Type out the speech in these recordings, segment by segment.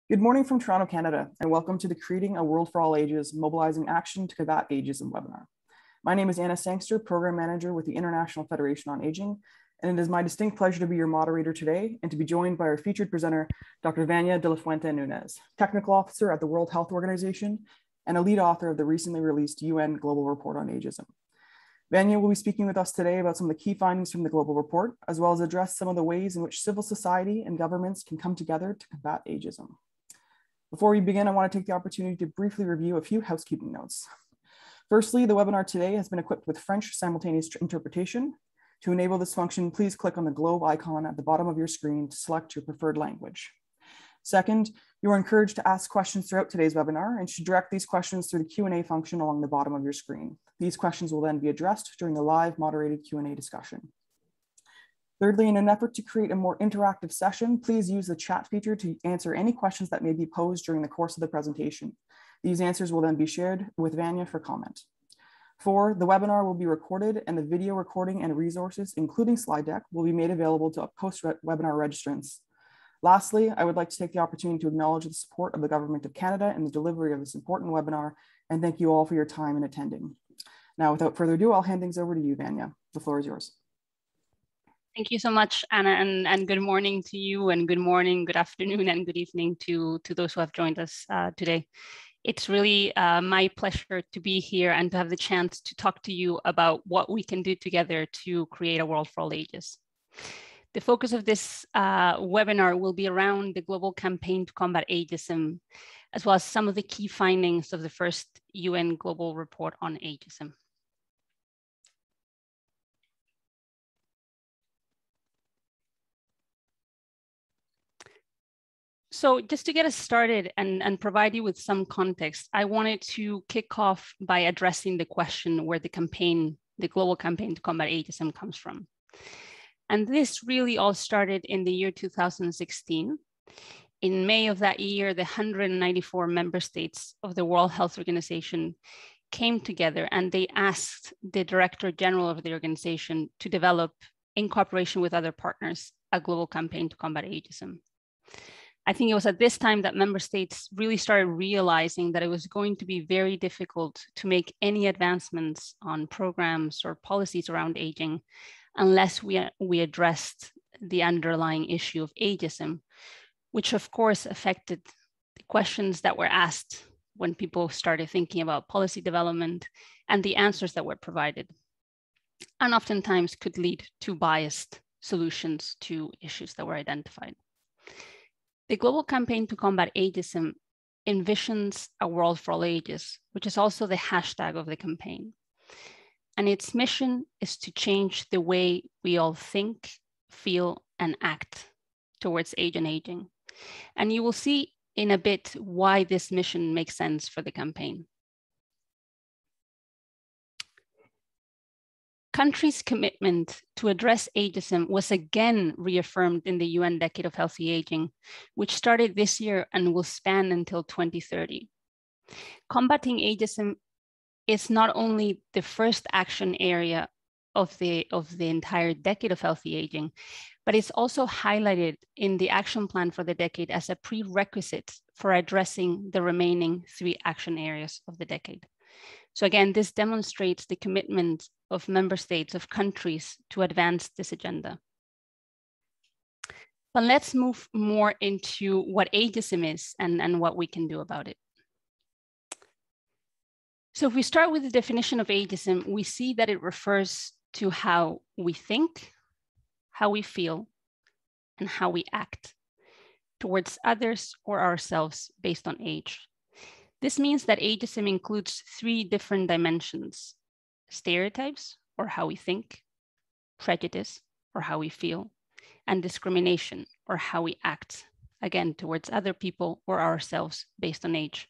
Good morning from Toronto, Canada, and welcome to the Creating a World for All Ages, Mobilizing Action to Combat Ageism webinar. My name is Anna Sangster, Program Manager with the International Federation on Aging, and it is my distinct pleasure to be your moderator today and to be joined by our featured presenter, Dr. Vania de la Fuente Nunez, Technical Officer at the World Health Organization and a lead author of the recently released UN Global Report on Ageism. Vania will be speaking with us today about some of the key findings from the Global Report, as well as address some of the ways in which civil society and governments can come together to combat ageism. Before we begin, I want to take the opportunity to briefly review a few housekeeping notes. Firstly, the webinar today has been equipped with French simultaneous interpretation. To enable this function, please click on the globe icon at the bottom of your screen to select your preferred language. Second, you are encouraged to ask questions throughout today's webinar and should direct these questions through the Q&A function along the bottom of your screen. These questions will then be addressed during the live moderated Q&A discussion. Thirdly, in an effort to create a more interactive session, please use the chat feature to answer any questions that may be posed during the course of the presentation. These answers will then be shared with Vania for comment. 4, the webinar will be recorded and the video recording and resources, including slide deck, will be made available to post-webinar registrants. Lastly, I would like to take the opportunity to acknowledge the support of the Government of Canada in the delivery of this important webinar, and thank you all for your time in attending. Now, without further ado, I'll hand things over to you, Vania. The floor is yours. Thank you so much, Anna, and good morning to you, and good morning, good afternoon, and good evening to those who have joined us today. It's really my pleasure to be here and to have the chance to talk to you about what we can do together to create a world for all ages. The focus of this webinar will be around the global campaign to combat ageism, as well as some of the key findings of the first UN Global Report on Ageism. So just to get us started and provide you with some context, I wanted to kick off by addressing the question where the global campaign to combat ageism comes from. And this really all started in the year 2016. In May of that year, the 194 member states of the World Health Organization came together and they asked the Director General of the organization to develop, in cooperation with other partners, a global campaign to combat ageism. I think it was at this time that member states really started realizing that it was going to be very difficult to make any advancements on programs or policies around aging unless we addressed the underlying issue of ageism, which of course affected the questions that were asked when people started thinking about policy development and the answers that were provided, and oftentimes could lead to biased solutions to issues that were identified. The Global Campaign to Combat Ageism envisions a world for all ages, which is also the hashtag of the campaign. And its mission is to change the way we all think, feel, and act towards age and aging. And you will see in a bit why this mission makes sense for the campaign. Countries' commitment to address ageism was again reaffirmed in the UN Decade of Healthy Aging, which started this year and will span until 2030. Combating ageism is not only the first action area of the entire Decade of Healthy Aging, but it's also highlighted in the action plan for the decade as a prerequisite for addressing the remaining 3 action areas of the decade. So again, this demonstrates the commitment of member states, of countries, to advance this agenda. But let's move more into what ageism is and what we can do about it. So if we start with the definition of ageism, we see that it refers to how we think, how we feel, and how we act towards others or ourselves based on age. This means that ageism includes 3 different dimensions: stereotypes, or how we think, prejudice, or how we feel, and discrimination, or how we act, again, towards other people or ourselves based on age.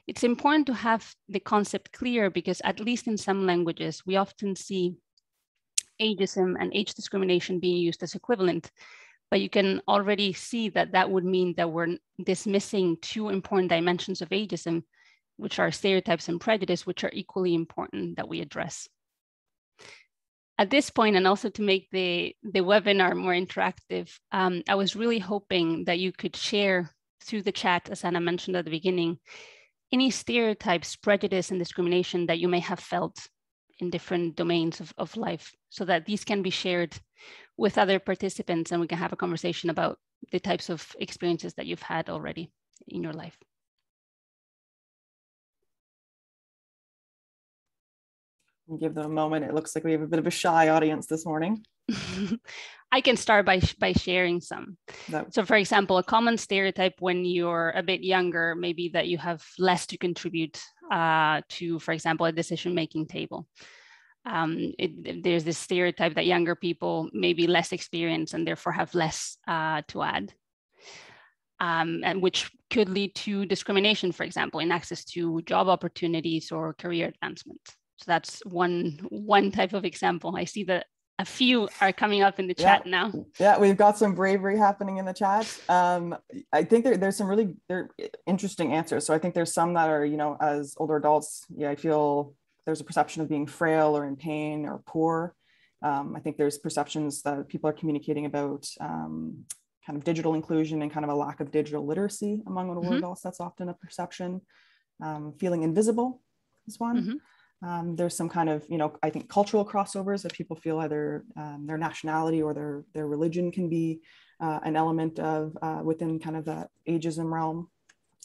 It's important to have the concept clear because, at least in some languages, we often see ageism and age discrimination being used as equivalent, but you can already see that that would mean that we're dismissing 2 important dimensions of ageism, which are stereotypes and prejudice, which are equally important that we address. At this point, and also to make the webinar more interactive, I was really hoping that you could share through the chat, as Anna mentioned at the beginning, any stereotypes, prejudice, and discrimination that you may have felt in different domains of life, so that these can be shared with other participants and we can have a conversation about the types of experiences that you've had already in your life. We'll give them a moment. It looks like we have a bit of a shy audience this morning. I can start by sharing some. So for example, a common stereotype when you're a bit younger, maybe that you have less to contribute to, for example, a decision-making table. There's this stereotype that younger people may be less experienced and therefore have less to add. And which could lead to discrimination, for example, in access to job opportunities or career advancement. So that's one type of example. I see that a few are coming up in the chat now. Yeah, we've got some bravery happening in the chat. I think there's some really interesting answers. So I think there's some that are, you know, as older adults, yeah, I feel there's a perception of being frail or in pain or poor. I think there's perceptions that people are communicating about kind of digital inclusion and kind of a lack of digital literacy among older adults. That's often a perception. Feeling invisible is one. There's some kind of, you know, I think cultural crossovers that people feel either their nationality or their religion can be an element of within kind of that ageism realm.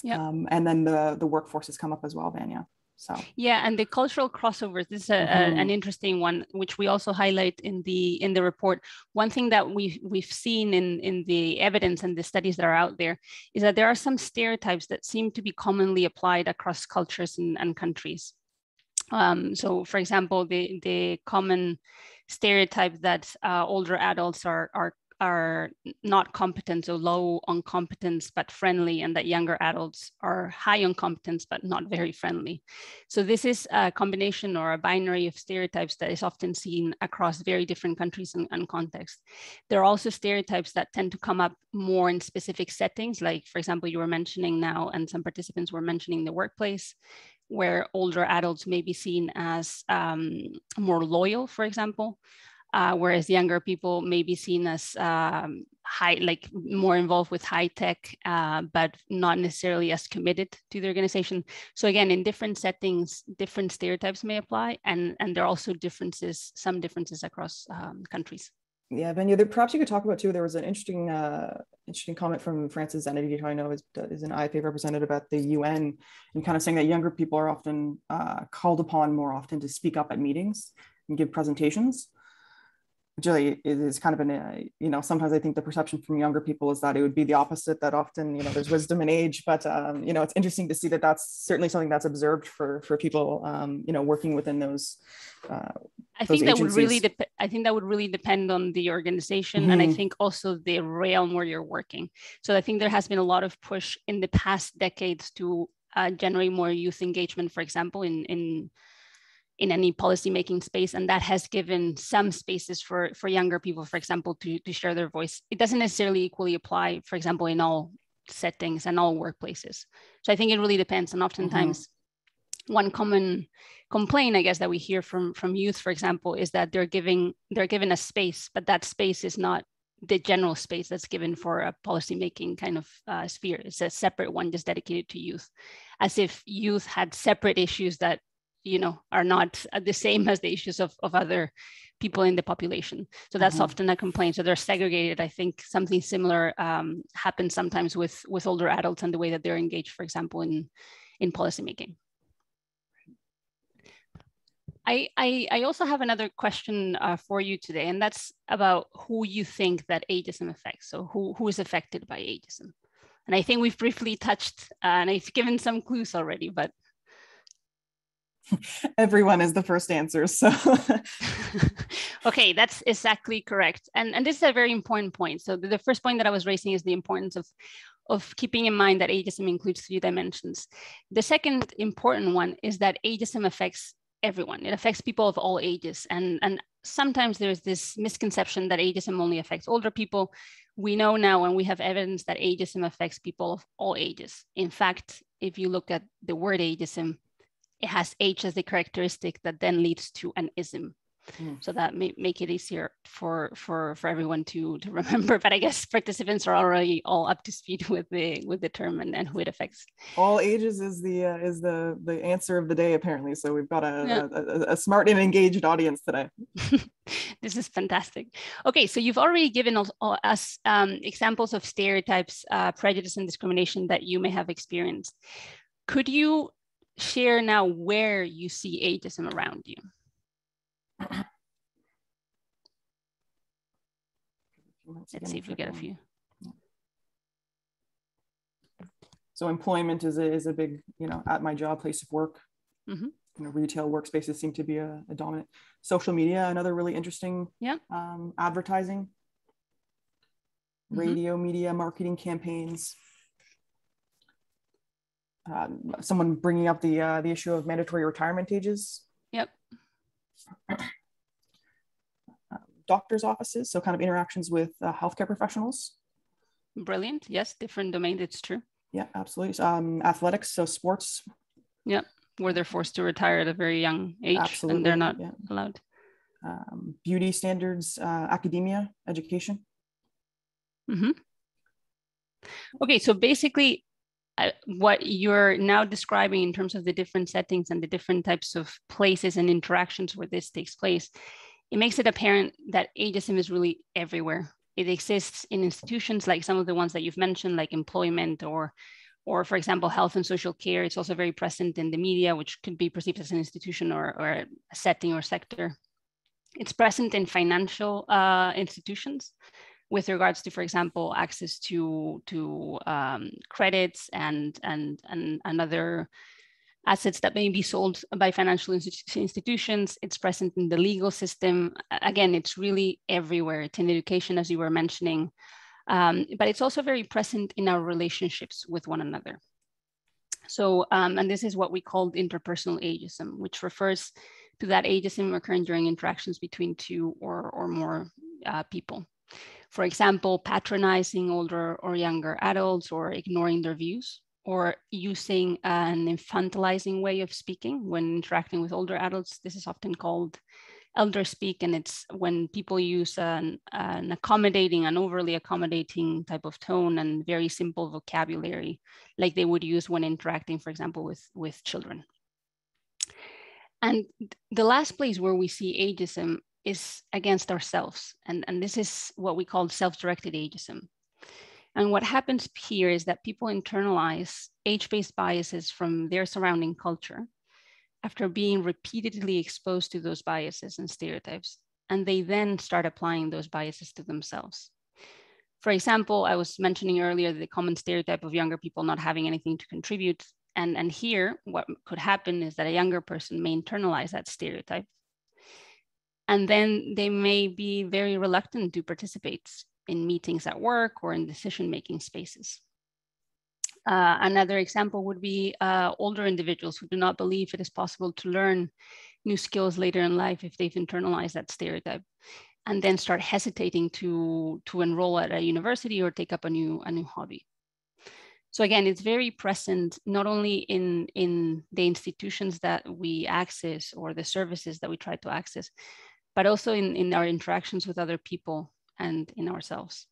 And then the workforce has come up as well, Vanya. So yeah, and the cultural crossovers, this is an interesting one, which we also highlight in the report. One thing that we've seen in the evidence and the studies that are out there is that there are some stereotypes that seem to be commonly applied across cultures and countries. So for example, the common stereotype that older adults are not competent or low on competence but friendly, and that younger adults are high on competence but not very friendly. So this is a combination or a binary of stereotypes that is often seen across very different countries and contexts. There are also stereotypes that tend to come up more in specific settings, like for example, you were mentioning now, and some participants were mentioning the workplace, where older adults may be seen as more loyal, for example, whereas younger people may be seen as more involved with high tech, but not necessarily as committed to the organization. So again, in different settings, different stereotypes may apply, and there are also some differences across countries. Yeah, Vanya, perhaps you could talk about too, there was an interesting comment from Francis Zenedy, who I know is an IFA representative at the UN, and kind of saying that younger people are often called upon more often to speak up at meetings and give presentations, which really is kind of you know, sometimes I think the perception from younger people is that it would be the opposite, that often, you know, there's wisdom in age, but, you know, it's interesting to see that that's certainly something that's observed for people, you know, working within those I think that would really depend on the organization, and I think also the realm where you're working. So I think there has been a lot of push in the past decades to generate more youth engagement, for example, in any policymaking space, and that has given some spaces for younger people, for example, to share their voice. It doesn't necessarily equally apply, for example, in all settings and all workplaces. So I think it really depends, and oftentimes one common complaint, I guess, that we hear from youth, for example, is that they're given a space, but that space is not the general space that's given for a policymaking kind of sphere. It's a separate one just dedicated to youth, as if youth had separate issues that, you know, are not the same as the issues of other people in the population. So that's often a complaint. So they're segregated. I think something similar happens sometimes with older adults and the way that they're engaged, for example, in policymaking. I also have another question for you today, and that's about who you think that ageism affects. So who is affected by ageism? And I think we've briefly touched, and I've given some clues already, but everyone is the first answer. So okay, that's exactly correct. And this is a very important point. So the first point that I was raising is the importance of keeping in mind that ageism includes 3 dimensions. The second important one is that ageism affects everyone. It affects people of all ages. And sometimes there's this misconception that ageism only affects older people. We know now, and we have evidence that ageism affects people of all ages. In fact, if you look at the word ageism, it has age as the characteristic that then leads to an ism. So that may make it easier for everyone to remember. But I guess participants are already all up to speed with the term and who it affects. All ages is the answer of the day, apparently. So we've got a smart and engaged audience today. This is fantastic. Okay, so you've already given us examples of stereotypes, prejudice, and discrimination that you may have experienced. Could you share now where you see ageism around you? Let's see if we get a few. So employment is a big, at my job, place of work. Retail workspaces seem to be a dominant. Social media, another really interesting. Advertising, radio, media, marketing campaigns. Someone bringing up the issue of mandatory retirement ages. Doctors' offices, so kind of interactions with healthcare professionals. Brilliant. Yes, different domain. It's true. Yeah, absolutely. Athletics, so sports. Yeah, where they're forced to retire at a very young age. Absolutely. And they're not allowed. Beauty standards, academia, education. Okay, so basically what you're now describing in terms of the different settings and the different types of places and interactions where this takes place, it makes it apparent that ageism is really everywhere. It exists in institutions like some of the ones that you've mentioned, like employment or for example, health and social care. It's also very present in the media, which could be perceived as an institution or a setting or sector. It's present in financial institutions with regards to, for example, access to credits and other assets that may be sold by financial institutions. It's present in the legal system. Again, it's really everywhere. It's in education, as you were mentioning, but it's also very present in our relationships with one another. So, and this is what we call interpersonal ageism, which refers to that ageism occurring during interactions between two or more people. For example, patronizing older or younger adults or ignoring their views, or using an infantilizing way of speaking when interacting with older adults. This is often called elder speak, and it's when people use an accommodating, an overly accommodating type of tone and very simple vocabulary, like they would use when interacting, for example, with children. And the last place where we see ageism is against ourselves. And this is what we call self-directed ageism. And what happens here is that people internalize age-based biases from their surrounding culture after being repeatedly exposed to those biases and stereotypes, and they then start applying those biases to themselves. For example, I was mentioning earlier the common stereotype of younger people not having anything to contribute. And here, what could happen is that a younger person may internalize that stereotype, and then they may be very reluctant to participate in meetings at work or in decision-making spaces. Another example would be older individuals who do not believe it is possible to learn new skills later in life if they've internalized that stereotype, and then start hesitating to enroll at a university or take up a new hobby. So again, it's very present not only in the institutions that we access or the services that we try to access, but also in our interactions with other people and in ourselves.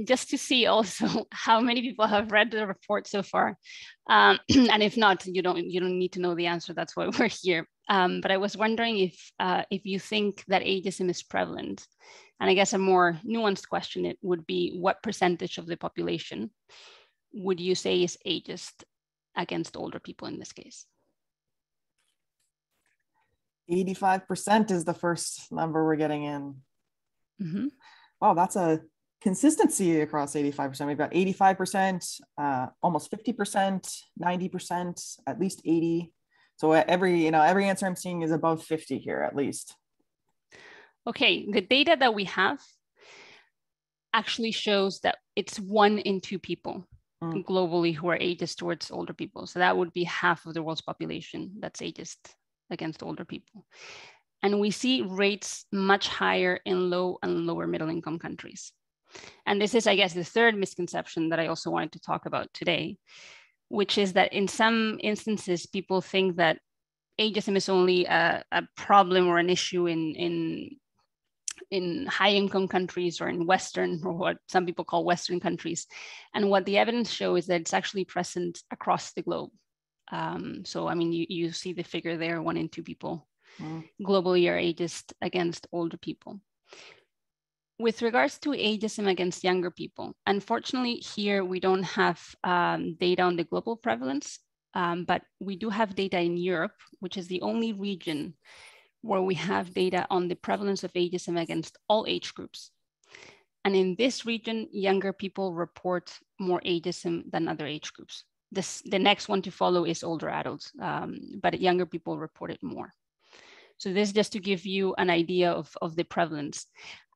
Just to see also how many people have read the report so far. And if not, you don't need to know the answer. That's why we're here. But I was wondering if you think that ageism is prevalent. And I guess a more nuanced question, it would be, what percentage of the population would you say is ageist against older people in this case? 85% is the first number we're getting in. Mm-hmm. Wow, that's a consistency across 85%. We've got 85%, almost 50%, 90%, at least 80. So every answer I'm seeing is above 50 here at least. Okay, the data that we have actually shows that it's 1 in 2 people globally who are ageist towards older people. So that would be half of the world's population that's ageist against older people. And we see rates much higher in low and lower middle income countries. And this is, I guess, the third misconception that I also wanted to talk about today, which is that in some instances, people think that ageism is only a problem or an issue in high-income countries or in Western, or what some people call Western countries. And what the evidence shows is that it's actually present across the globe. So, I mean, you see the figure there, 1 in 2 people globally are ageist against older people. With regards to ageism against younger people, unfortunately, here we don't have data on the global prevalence, but we do have data in Europe, which is the only region where we have data on the prevalence of ageism against all age groups. And in this region, younger people report more ageism than other age groups. The next one to follow is older adults, but younger people report it more. So this is just to give you an idea of the prevalence.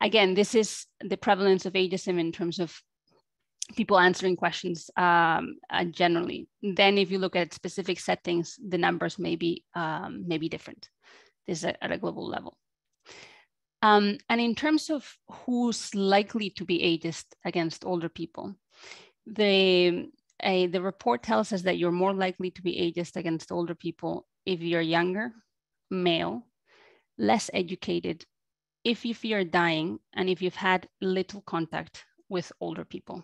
Again, this is the prevalence of ageism in terms of people answering questions generally. Then if you look at specific settings, the numbers may be different. This is at a global level. And in terms of who's likely to be ageist against older people, the report tells us that you're more likely to be ageist against older people if you're younger, male, less educated, if you fear dying, and if you've had little contact with older people.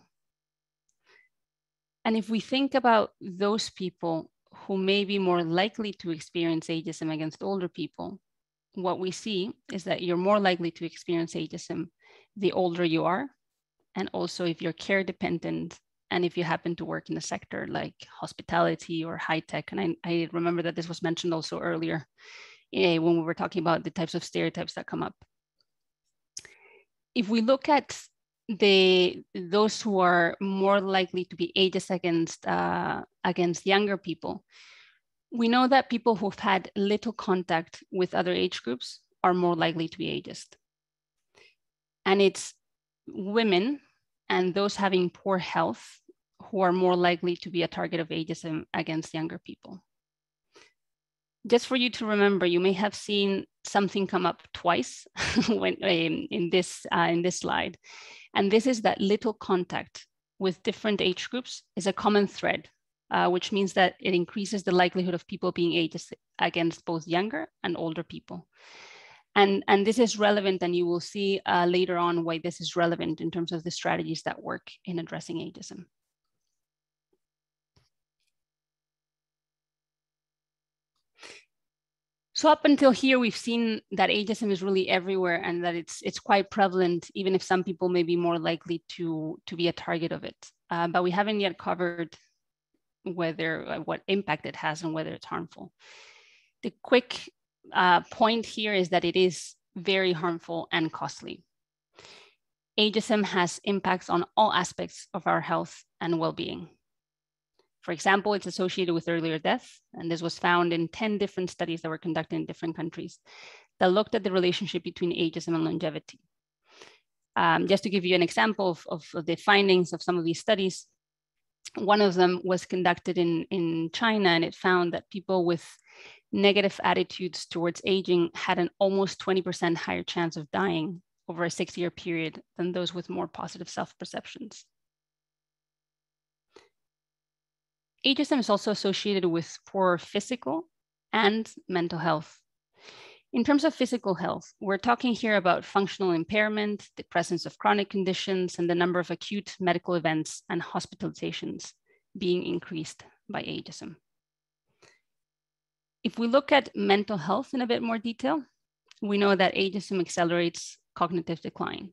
And if we think about those people who may be more likely to experience ageism against older people, what we see is that you're more likely to experience ageism the older you are, and also if you're care dependent, and if you happen to work in a sector like hospitality or high tech. And I remember that this was mentioned also earlier when we were talking about the types of stereotypes that come up. If we look at those who are more likely to be ageist against younger people, we know that people who've had little contact with other age groups are more likely to be ageist. And it's women and those having poor health who are more likely to be a target of ageism against younger people. Just for you to remember, you may have seen something come up twice when, in this slide. And this is that little contact with different age groups is a common thread, which means that it increases the likelihood of people being ageist against both younger and older people. And this is relevant, and you will see later on why this is relevant in terms of the strategies that work in addressing ageism. So up until here, we've seen that ageism is really everywhere and that it's quite prevalent, even if some people may be more likely to be a target of it. But we haven't yet covered what impact it has and whether it's harmful. The quick point here is that it is very harmful and costly. Ageism has impacts on all aspects of our health and well-being. For example, it's associated with earlier death, and this was found in 10 different studies that were conducted in different countries that looked at the relationship between ageism and longevity. Just to give you an example of the findings of some of these studies, one of them was conducted in China, and it found that people with negative attitudes towards aging had an almost 20% higher chance of dying over a 6-year period than those with more positive self-perceptions. Ageism is also associated with poor physical and mental health. In terms of physical health, we're talking here about functional impairment, the presence of chronic conditions, and the number of acute medical events and hospitalizations being increased by ageism. If we look at mental health in a bit more detail, we know that ageism accelerates cognitive decline.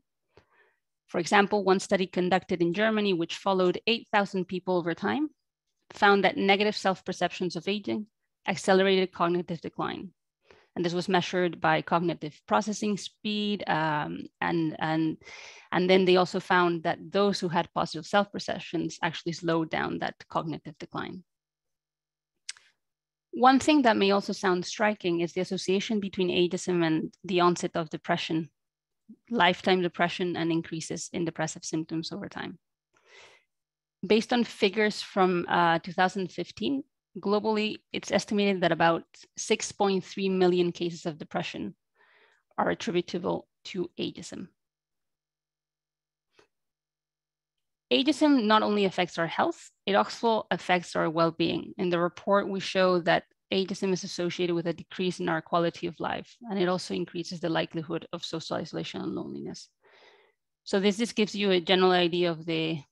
For example, one study conducted in Germany, which followed 8,000 people over time, found that negative self-perceptions of aging accelerated cognitive decline. And this was measured by cognitive processing speed. And then they also found that those who had positive self-perceptions actually slowed down that cognitive decline. One thing that may also sound striking is the association between ageism and the onset of depression, lifetime depression, and increases in depressive symptoms over time. Based on figures from 2015, globally, it's estimated that about 6.3 million cases of depression are attributable to ageism. Ageism not only affects our health, it also affects our well-being. In the report, we show that ageism is associated with a decrease in our quality of life, and it also increases the likelihood of social isolation and loneliness. So this gives you a general idea of the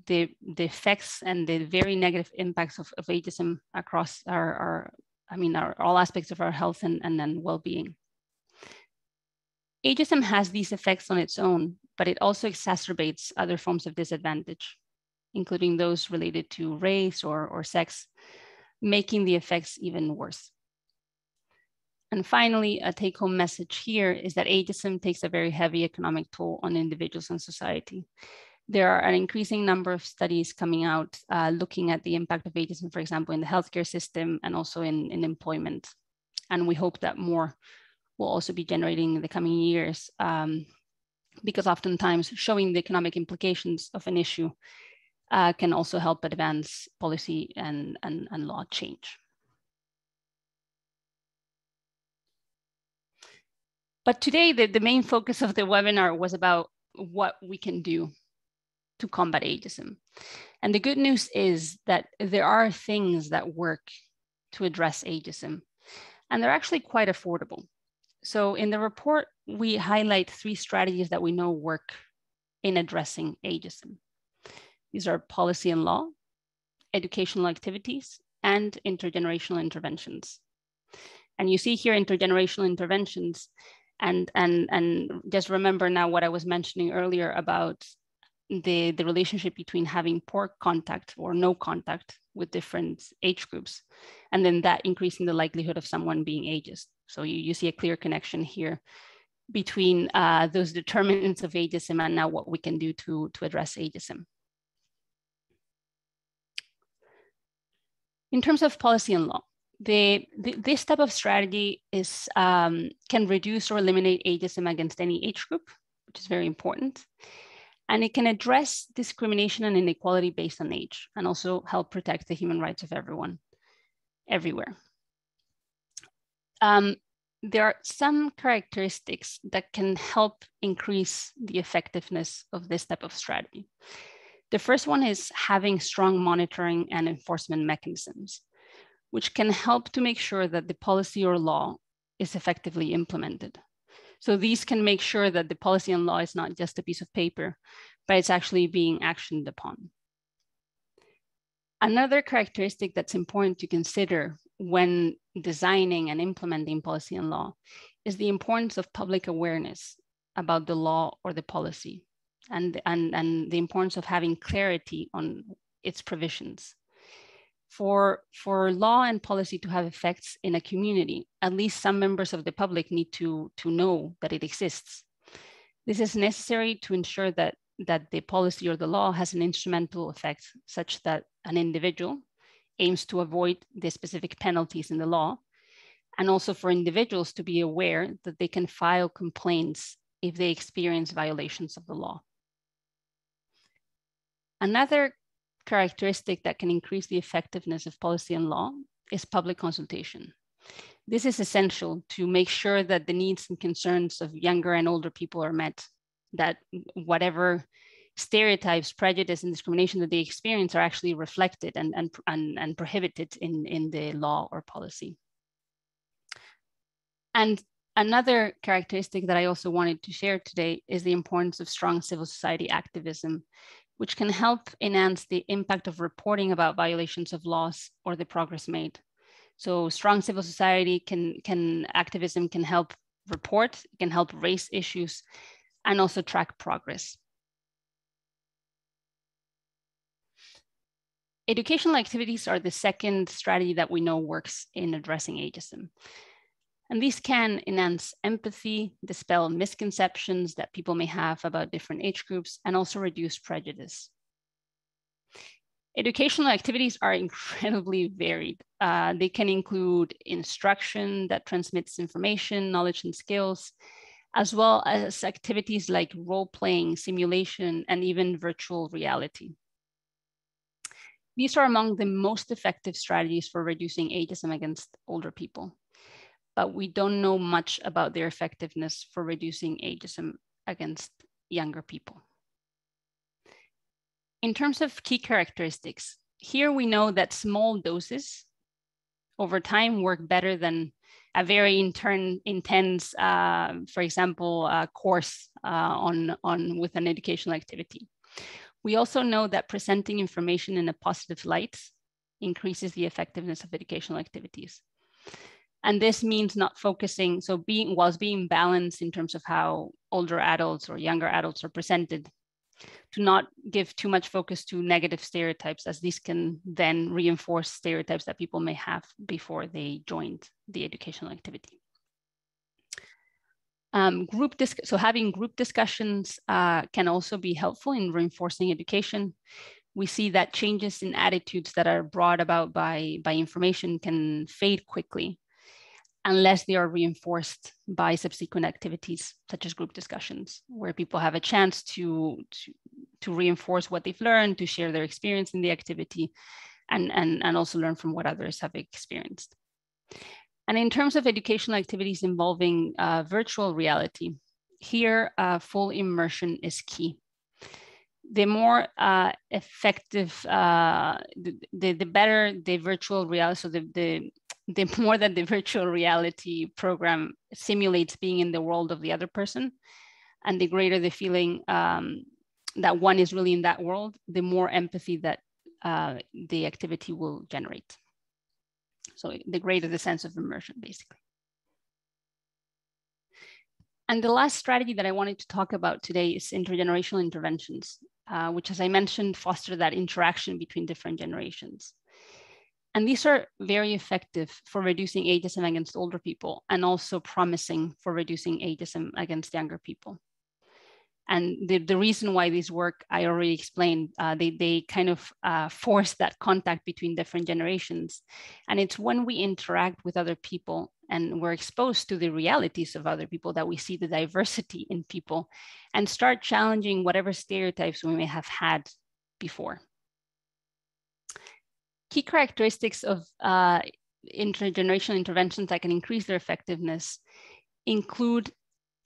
effects and the very negative impacts of ageism across all aspects of our health and then well-being. Ageism has these effects on its own, but it also exacerbates other forms of disadvantage, including those related to race or sex, making the effects even worse. And finally, a take-home message here is that ageism takes a very heavy economic toll on individuals and society. There are an increasing number of studies coming out looking at the impact of ageism, for example, in the healthcare system and also in employment. And we hope that more will also be generating in the coming years, because oftentimes showing the economic implications of an issue can also help advance policy and law change. But today, the main focus of the webinar was about what we can do to combat ageism. And the good news is that there are things that work to address ageism, and they're actually quite affordable. So in the report, we highlight 3 strategies that we know work in addressing ageism. These are policy and law, educational activities, and intergenerational interventions. And you see here intergenerational interventions, and just remember now what I was mentioning earlier about the relationship between having poor contact or no contact with different age groups, and then that increasing the likelihood of someone being ageist. So you see a clear connection here between those determinants of ageism and now what we can do to address ageism. In terms of policy and law, this type of strategy is can reduce or eliminate ageism against any age group, which is very important. And it can address discrimination and inequality based on age, and also help protect the human rights of everyone, everywhere. There are some characteristics that can help increase the effectiveness of this type of strategy. The first one is having strong monitoring and enforcement mechanisms, which can help to make sure that the policy or law is effectively implemented. So these can make sure that the policy and law is not just a piece of paper, but it's actually being actioned upon. Another characteristic that's important to consider when designing and implementing policy and law is the importance of public awareness about the law or the policy, and the importance of having clarity on its provisions. For law and policy to have effects in a community, at least some members of the public need to know that it exists. This is necessary to ensure that the policy or the law has an instrumental effect such that an individual aims to avoid the specific penalties in the law, and also for individuals to be aware that they can file complaints if they experience violations of the law. Another characteristic that can increase the effectiveness of policy and law is public consultation. This is essential to make sure that the needs and concerns of younger and older people are met, that whatever stereotypes, prejudice, and discrimination that they experience are actually reflected and prohibited in the law or policy. And another characteristic that I also wanted to share today is the importance of strong civil society activism, which can help enhance the impact of reporting about violations of laws or the progress made. So strong civil society activism can help report, it can help raise issues, and also track progress. Educational activities are the second strategy that we know works in addressing ageism. And these can enhance empathy, dispel misconceptions that people may have about different age groups, and also reduce prejudice. Educational activities are incredibly varied. They can include instruction that transmits information, knowledge, and skills, as well as activities like role-playing, simulation, and even virtual reality. These are among the most effective strategies for reducing ageism against older people, but we don't know much about their effectiveness for reducing ageism against younger people. In terms of key characteristics, here we know that small doses over time work better than a very intense, for example, course with an educational activity. We also know that presenting information in a positive light increases the effectiveness of educational activities. And this means not focusing, so whilst being balanced in terms of how older adults or younger adults are presented, to not give too much focus to negative stereotypes, as these can then reinforce stereotypes that people may have before they joined the educational activity. So having group discussions can also be helpful in reinforcing education. We see that changes in attitudes that are brought about by information can fade quickly unless they are reinforced by subsequent activities, such as group discussions, where people have a chance to reinforce what they've learned, to share their experience in the activity, and also learn from what others have experienced. And in terms of educational activities involving virtual reality, here full immersion is key. The more effective, the better the virtual reality, so the more that the virtual reality program simulates being in the world of the other person, and the greater the feeling that one is really in that world, the more empathy that the activity will generate. So the greater the sense of immersion, basically. And the last strategy that I wanted to talk about today is intergenerational interventions, which, as I mentioned, foster that interaction between different generations. And these are very effective for reducing ageism against older people, and also promising for reducing ageism against younger people. And the reason why these work, I already explained, they kind of force that contact between different generations. And it's when we interact with other people and we're exposed to the realities of other people that we see the diversity in people and start challenging whatever stereotypes we may have had before. Key characteristics of intergenerational interventions that can increase their effectiveness include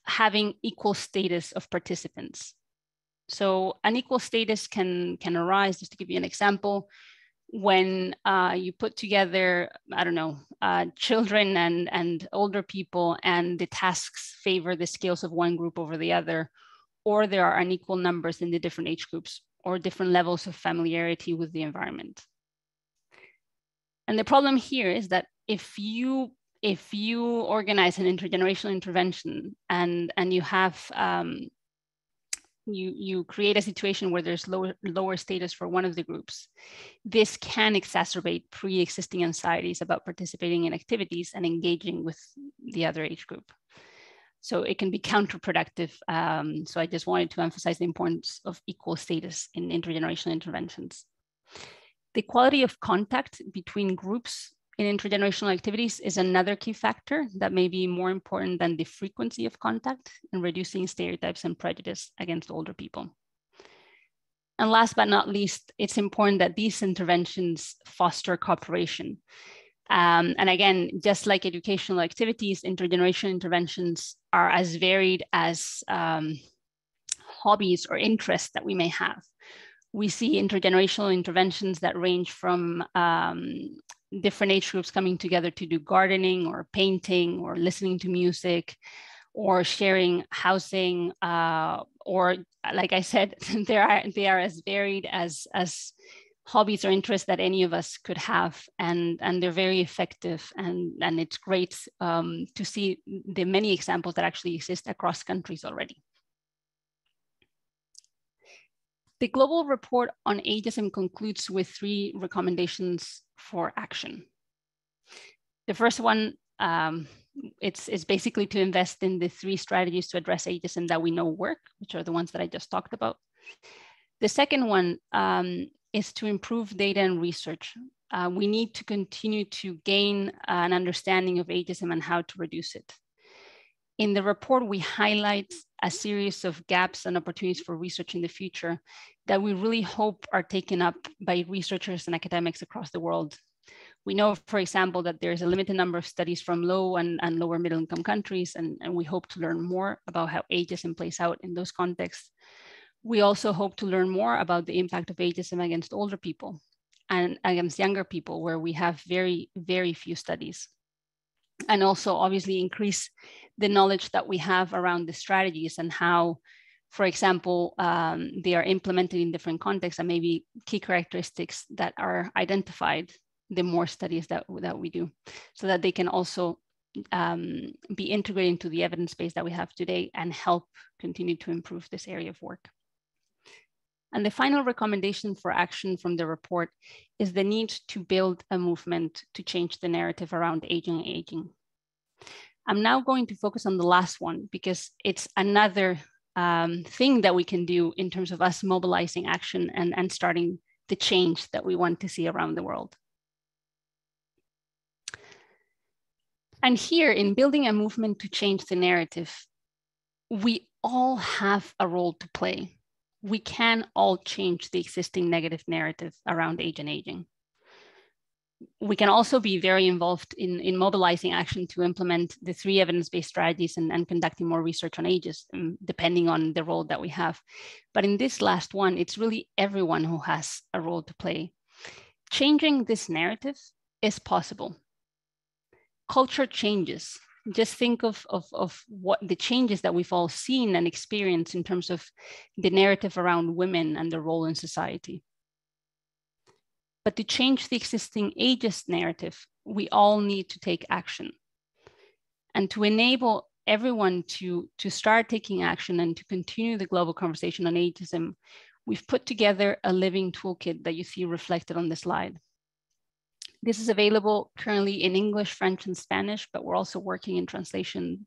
having equal status of participants. So an equal status can arise, just to give you an example, when you put together, I don't know, children and older people, and the tasks favor the skills of one group over the other, or there are unequal numbers in the different age groups, or different levels of familiarity with the environment. And the problem here is that if you organize an intergenerational intervention and you have you create a situation where there's lower status for one of the groups, this can exacerbate pre-existing anxieties about participating in activities and engaging with the other age group. So it can be counterproductive. So I just wanted to emphasize the importance of equal status in intergenerational interventions. The quality of contact between groups in intergenerational activities is another key factor that may be more important than the frequency of contact in reducing stereotypes and prejudice against older people. And last but not least, it's important that these interventions foster cooperation. And again, just like educational activities, intergenerational interventions are as varied as hobbies or interests that we may have. We see intergenerational interventions that range from different age groups coming together to do gardening or painting or listening to music or sharing housing, or like I said, they are as varied as hobbies or interests that any of us could have, and they're very effective, and it's great to see the many examples that actually exist across countries already. The Global Report on Ageism concludes with 3 recommendations for action. The first one, it's basically to invest in the 3 strategies to address ageism that we know work, which are the ones that I just talked about. The second one is to improve data and research. We need to continue to gain an understanding of ageism and how to reduce it. In the report, we highlight a series of gaps and opportunities for research in the future that we really hope are taken up by researchers and academics across the world. We know, for example, that there's a limited number of studies from low and lower middle income countries, and we hope to learn more about how ageism plays out in those contexts. We also hope to learn more about the impact of ageism against older people. and against younger people, where we have very, very few studies. And also obviously increase the knowledge that we have around the strategies and how, for example, they are implemented in different contexts and maybe key characteristics that are identified, the more studies that we do, so that they can also be integrated into the evidence base that we have today and help continue to improve this area of work. And the final recommendation for action from the report is the need to build a movement to change the narrative around aging and aging. I'm now going to focus on the last one because it's another thing that we can do in terms of us mobilizing action and starting the change that we want to see around the world. And here, in building a movement to change the narrative, we all have a role to play. We can all change the existing negative narrative around age and aging. We can also be very involved in mobilizing action to implement the 3 evidence-based strategies and conducting more research on ages, depending on the role that we have. But in this last one, it's really everyone who has a role to play. Changing this narrative is possible. Culture changes. Just think of what the changes that we've all seen and experienced in terms of the narrative around women and their role in society. But to change the existing ageist narrative, we all need to take action. And to enable everyone to start taking action and to continue the global conversation on ageism, we've put together a living toolkit that you see reflected on the slide. This is available currently in English, French, and Spanish, but we're also working in translations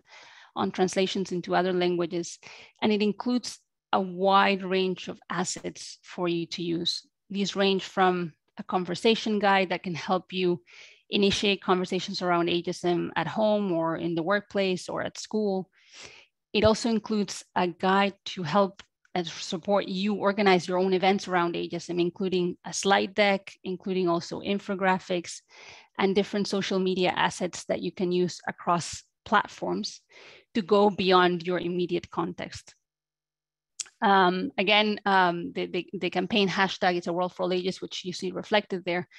into other languages. And it includes a wide range of assets for you to use. These range from a conversation guide that can help you initiate conversations around ageism at home or in the workplace or at school. It also includes a guide to help and support you organize your own events around ageism, including a slide deck, including also infographics and different social media assets that you can use across platforms to go beyond your immediate context. The campaign hashtag is a world for all ages, which you see reflected there.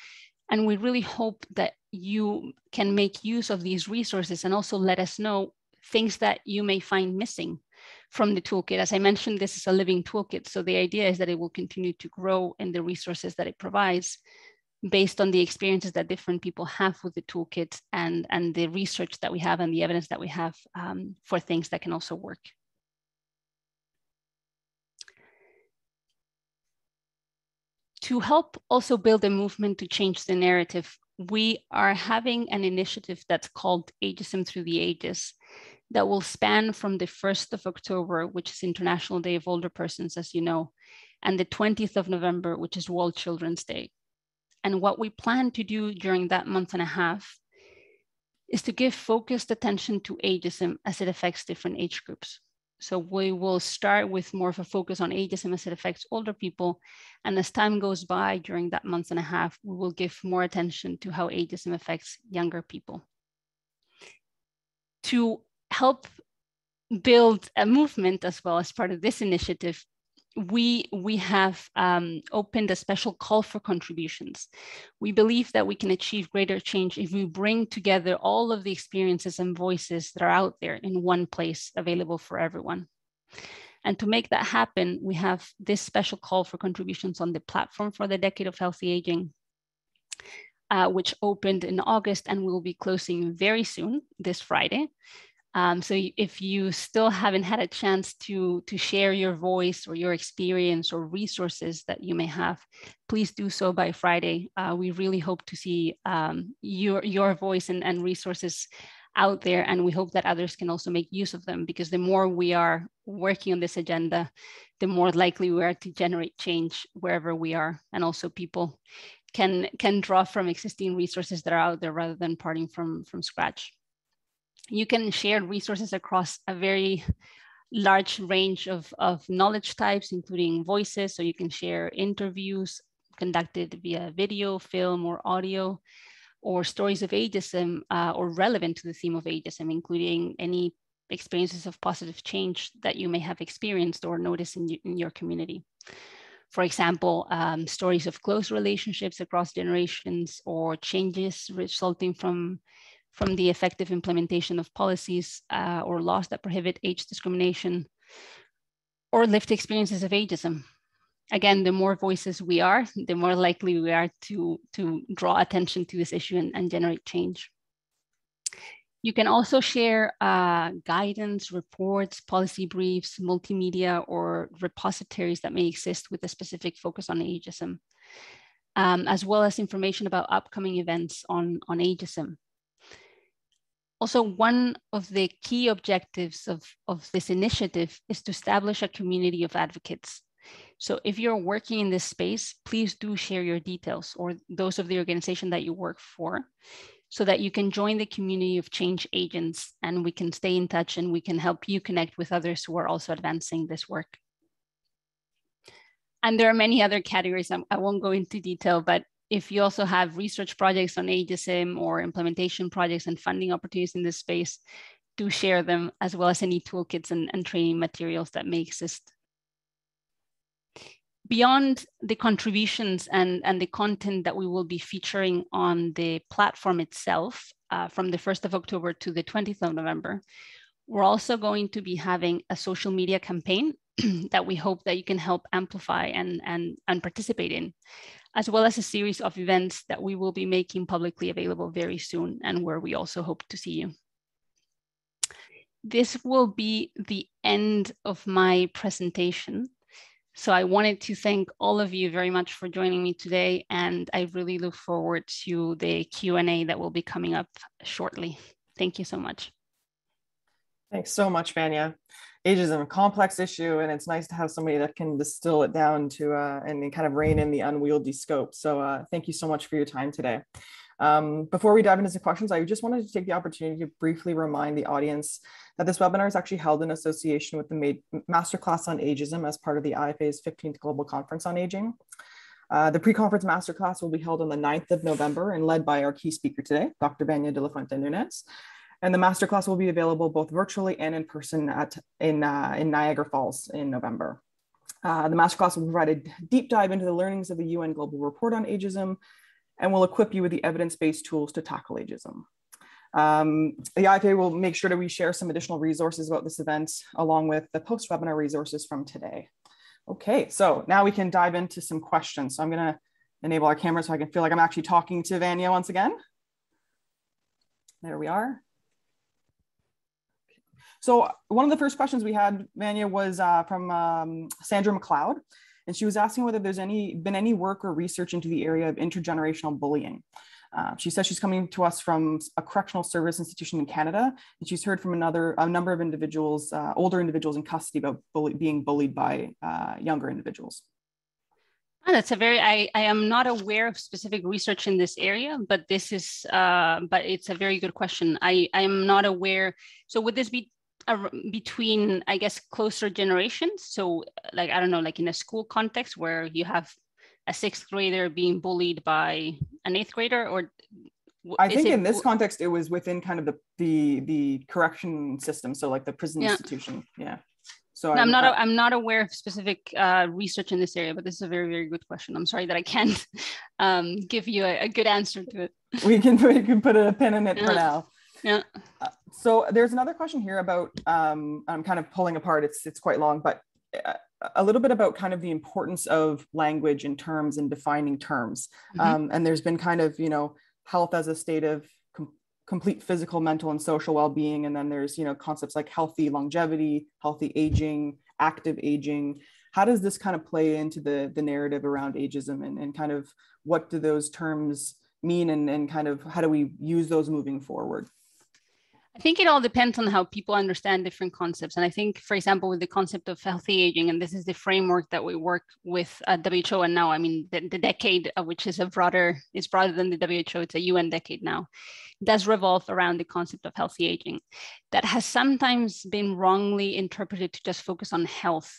And we really hope that you can make use of these resources and also let us know things that you may find missing from the toolkit. As I mentioned, this is a living toolkit. So the idea is that it will continue to grow in the resources that it provides based on the experiences that different people have with the toolkit and the research that we have and the evidence that we have for things that can also work. To help also build a movement to change the narrative, we are having an initiative that's called Ageism Through the Ages that will span from the 1st of October, which is International Day of Older Persons, as you know, and the 20th of November, which is World Children's Day. And what we plan to do during that month and a half is to give focused attention to ageism as it affects different age groups. So we will start with more of a focus on ageism as it affects older people. And as time goes by during that month and a half, we will give more attention to how ageism affects younger people. To help build a movement as well as part of this initiative, we have opened a special call for contributions. We believe that we can achieve greater change if we bring together all of the experiences and voices that are out there in one place available for everyone. And to make that happen, we have this special call for contributions on the platform for the Decade of Healthy Aging, which opened in August and will be closing very soon, this Friday. So if you still haven't had a chance to share your voice or your experience or resources that you may have, please do so by Friday. We really hope to see your voice and resources out there, and we hope that others can also make use of them, because the more we are working on this agenda, the more likely we are to generate change wherever we are, and also people can draw from existing resources that are out there rather than starting from scratch. You can share resources across a very large range of knowledge types, including voices. So you can share interviews conducted via video, film, or audio, or stories of ageism or relevant to the theme of ageism, including any experiences of positive change that you may have experienced or noticed in your community. For example, stories of close relationships across generations or changes resulting from the effective implementation of policies or laws that prohibit age discrimination, or lived experiences of ageism. Again, the more voices we are, the more likely we are to draw attention to this issue and generate change. You can also share guidance, reports, policy briefs, multimedia, or repositories that may exist with a specific focus on ageism, as well as information about upcoming events on ageism. Also, one of the key objectives of this initiative is to establish a community of advocates. So if you're working in this space, please do share your details or those of the organization that you work for, so that you can join the community of change agents and we can stay in touch and we can help you connect with others who are also advancing this work. And there are many other categories. I won't go into detail, but if you also have research projects on ageism or implementation projects and funding opportunities in this space, do share them, as well as any toolkits and training materials that may exist. Beyond the contributions and the content that we will be featuring on the platform itself from the 1st of October to the 20th of November, we're also going to be having a social media campaign that we hope that you can help amplify and participate in, as well as a series of events that we will be making publicly available very soon and where we also hope to see you. This will be the end of my presentation. So I wanted to thank all of you very much for joining me today, and I really look forward to the Q&A that will be coming up shortly. Thank you so much. Thanks so much, Vanya. Ageism, a complex issue, and it's nice to have somebody that can distill it down to and kind of rein in the unwieldy scope. So thank you so much for your time today. Before we dive into some questions, I just wanted to take the opportunity to briefly remind the audience that this webinar is actually held in association with the Masterclass on Ageism as part of the IFA's 15th Global Conference on Aging. The pre-conference masterclass will be held on the 9th of November and led by our key speaker today, Dr. Vanya de la Fuente Nunez. And the masterclass will be available both virtually and in person in Niagara Falls in November. The masterclass will provide a deep dive into the learnings of the UN Global Report on Ageism and will equip you with the evidence-based tools to tackle ageism. The IFA will make sure that we share some additional resources about this event, along with the post-webinar resources from today. Okay, so now we can dive into some questions. So I'm gonna enable our camera so I can feel like I'm actually talking to Vanya once again. There we are. So one of the first questions we had, Vanya, was from Sandra McLeod. And she was asking whether there's been any work or research into the area of intergenerational bullying. She says she's coming to us from a correctional service institution in Canada, and she's heard from a number of individuals, older individuals in custody, about being bullied by younger individuals. Oh, that's a very, I am not aware of specific research in this area, but this is, but it's a very good question. I am not aware. So would this be between, I guess, closer generations? So like, I don't know, like in a school context where you have a 6th grader being bullied by an 8th grader, or I think in this context, it was within kind of the correction system. So like the prison institution. Yeah. So no, I'm not aware of specific research in this area, but this is a very, very good question. I'm sorry that I can't give you a good answer to it. We can put a pin in it for now. Yeah. So there's another question here about, I'm kind of pulling apart, it's quite long, but a little bit about kind of the importance of language and terms and defining terms. And there's been kind of, health as a state of complete physical, mental, and social well-being. And then there's, concepts like healthy longevity, healthy aging, active aging. How does this kind of play into the narrative around ageism, and kind of what do those terms mean, and kind of how do we use those moving forward? I think it all depends on how people understand different concepts. And I think, for example, with the concept of healthy aging, and this is the framework that we work with at WHO. And now, I mean, the decade, which is broader than the WHO, it's a UN decade now, does revolve around the concept of healthy aging. That has sometimes been wrongly interpreted to just focus on health,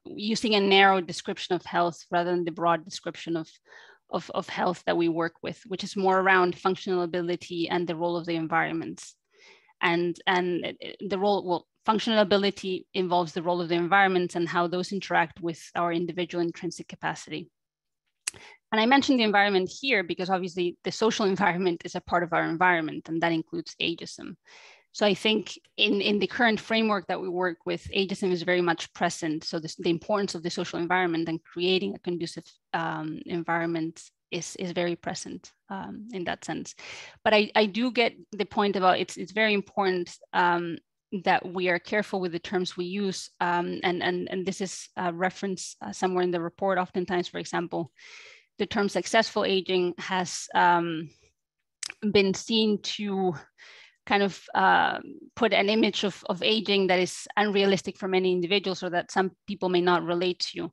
using a narrow description of health rather than the broad description of health that we work with, which is more around functional ability and the role of the environments. And the role, well, functional ability involves the role of the environment and how those interact with our individual intrinsic capacity. And I mentioned the environment here because obviously the social environment is a part of our environment, and that includes ageism. So I think in the current framework that we work with, ageism is very much present. So the importance of the social environment and creating a conducive environment is very present in that sense. But I do get the point about it's very important that we are careful with the terms we use. And this is a reference somewhere in the report. Oftentimes, for example, the term successful aging has been seen to kind of put an image of aging that is unrealistic for many individuals, or that some people may not relate to.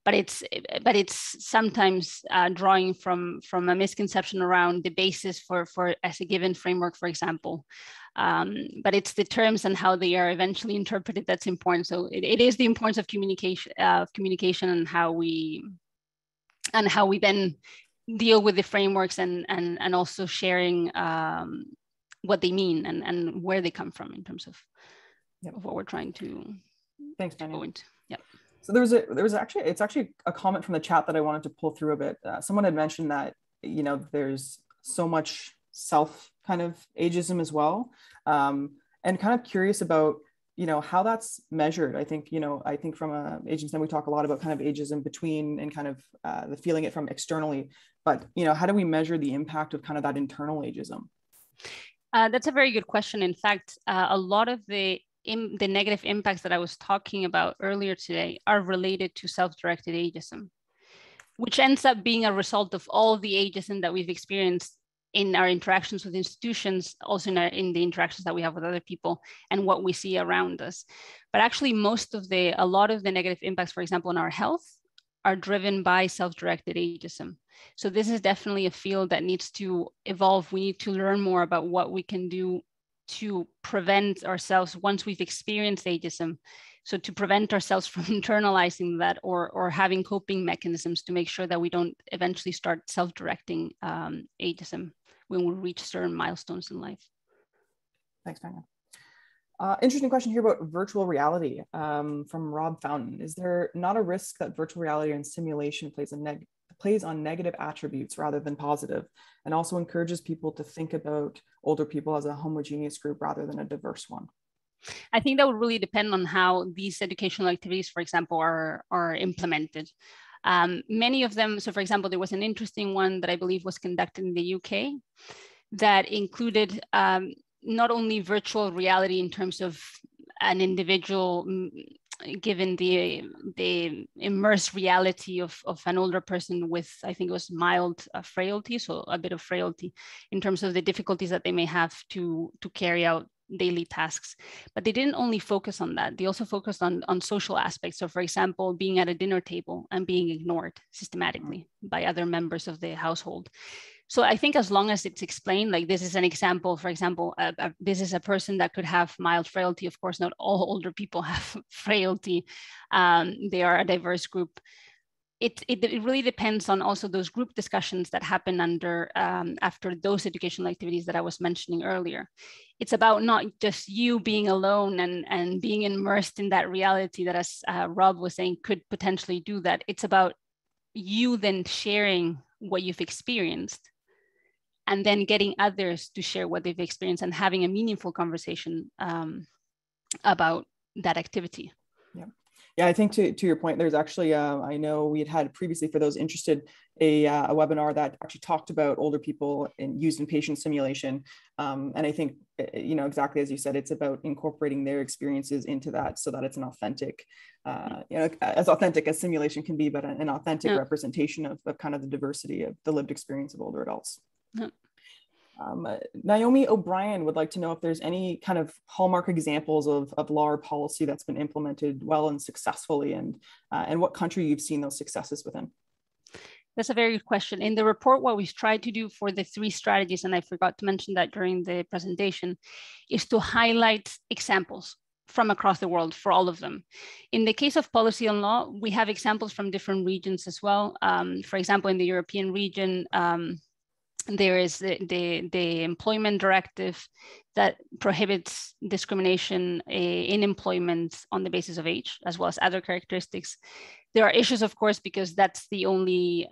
But it's sometimes drawing from a misconception around the basis for as a given framework, for example. But it's the terms and how they are eventually interpreted that's important. So it is the importance of communication and how we then deal with the frameworks and also sharing what they mean and where they come from in terms of, of what we're trying to. Thanks, Daniel. Yeah. So it's actually a comment from the chat that I wanted to pull through a bit. Someone had mentioned that, there's so much self kind of ageism as well. And kind of curious about, how that's measured. I think from a ageism standpoint, we talk a lot about kind of ageism between and kind of the feeling it from externally, but, how do we measure the impact of kind of that internal ageism? That's a very good question. In fact, a lot of the negative impacts that I was talking about earlier today are related to self-directed ageism, which ends up being a result of all the ageism that we've experienced in our interactions with institutions, also in the interactions that we have with other people and what we see around us. But actually a lot of the negative impacts, for example, on our health, are driven by self-directed ageism. So this is definitely a field that needs to evolve. We need to learn more about what we can do to prevent ourselves once we've experienced ageism. So to prevent ourselves from internalizing that or having coping mechanisms to make sure that we don't eventually start self-directing ageism when we reach certain milestones in life. Thanks, Tanya. Interesting question here about virtual reality from Rob Fountain. Is there not a risk that virtual reality and simulation plays on negative attributes rather than positive, and also encourages people to think about older people as a homogeneous group rather than a diverse one? I think that would really depend on how these educational activities, for example, are implemented. Many of them, so for example, there was an interesting one that I believe was conducted in the UK that included not only virtual reality in terms of an individual given the immersed reality of an older person with, I think it was mild frailty, so a bit of frailty in terms of the difficulties that they may have to carry out daily tasks. But they didn't only focus on that, they also focused on social aspects. So for example, being at a dinner table and being ignored systematically by other members of the household. So I think as long as it's explained, like this is an example, for example, this is a person that could have mild frailty. Of course, not all older people have frailty. They are a diverse group. It really depends on also those group discussions that happen after those educational activities that I was mentioning earlier. It's about not just you being alone and being immersed in that reality that, as Rob was saying, could potentially do that. It's about you then sharing what you've experienced and then getting others to share what they've experienced and having a meaningful conversation about that activity. Yeah, I think to your point, there's actually, I know we had previously, for those interested, a webinar that actually talked about older people used in patient simulation. And I think, exactly as you said, it's about incorporating their experiences into that so that it's an authentic, as authentic as simulation can be, but an authentic representation of kind of the diversity of the lived experience of older adults. Yeah. Naomi O'Brien would like to know if there's any kind of hallmark examples of law or policy that's been implemented well and successfully, and what country you've seen those successes within. That's a very good question. In the report, what we've tried to do for the 3 strategies, and I forgot to mention that during the presentation, is to highlight examples from across the world for all of them. In the case of policy and law, we have examples from different regions as well. For example, in the European region, There is the employment directive that prohibits discrimination in employment on the basis of age, as well as other characteristics. There are issues, of course, because that's the only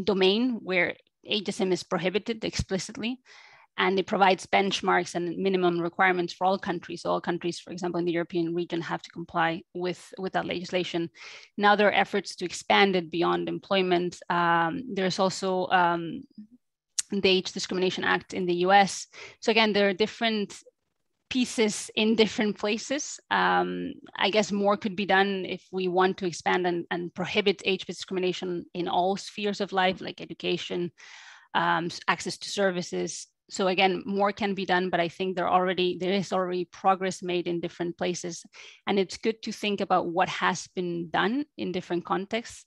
domain where ageism is prohibited explicitly. And it provides benchmarks and minimum requirements for all countries. So all countries, for example, in the European region have to comply with that legislation. Now there are efforts to expand it beyond employment. There's also the Age Discrimination Act in the US. So again, there are different pieces in different places. I guess more could be done if we want to expand and prohibit age-based discrimination in all spheres of life, like education, access to services. So again, more can be done, but I think there is already progress made in different places. And it's good to think about what has been done in different contexts